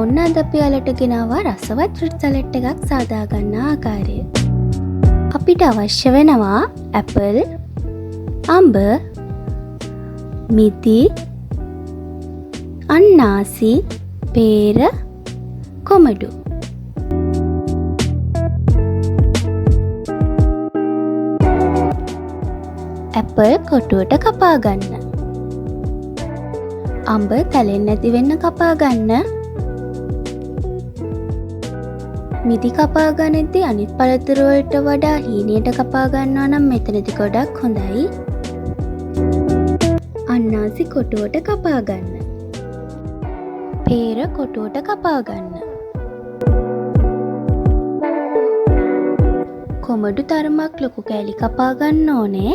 ඔන්න අද අපි ඔයාලට ගෙනාවා රසවත් ෆෘට් සලාඩ් එකක් සාදා ගන්න ආකාරය. අපිට අවශ්‍ය වෙනවා ඇපල්, අඹ, මිදි, අන්නාසි, පේර, කොමඩු. ඇපල් කොටුවට කපා ගන්න. අඹ තැලෙන්නේ නැති වෙන්න කපා ගන්න. මිදි කපා ගන්නදී අනිත් පළතුරු වලට වඩා හීනියට කපා ගන්නවා නම් මෙතනදී ගොඩක් හොඳයි. අන්නාසි කොටුවට කපා ගන්න. පේර කොටුවට කපා ගන්න. කොමඩු තරමක් ලොකු කෑලි කපා ගන්න ඕනේ.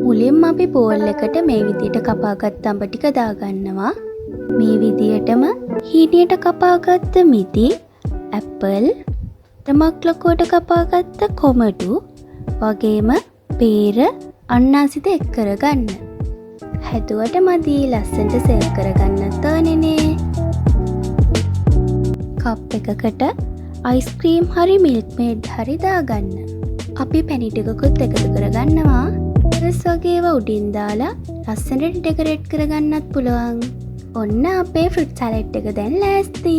මුලින්ම අපි බෝල් එකට මේ විදියට කපාගත් අඹ ටික දාගන්නවා. මේ විදියටම හීනියට කපාගත්ත මිදි, ඇපල්, තරමක් ලොකුවට කපාගත්ත කොමඩු වගේම පේර, අන්නාසිද එක් කරගන්න. හැදුවට මදි ලස්සනට සර්ව් කරගන්නත් ඕනේනේ. කප් එකකට අයිස්ක්‍රීම් හරි මිල්ක් මේඩ් හරි දාගන්න. අපි පැණි ටිකකුත් එකතු කරගන්නවා. වගේ ඒවා උඩින් දාලා ලස්සනට ඩෙකොරේට් කරගන්නත් පුළුවන්. ඔන්න අපේ ෆෘට් සලාඩ් එක දැන් ලෑස්ති.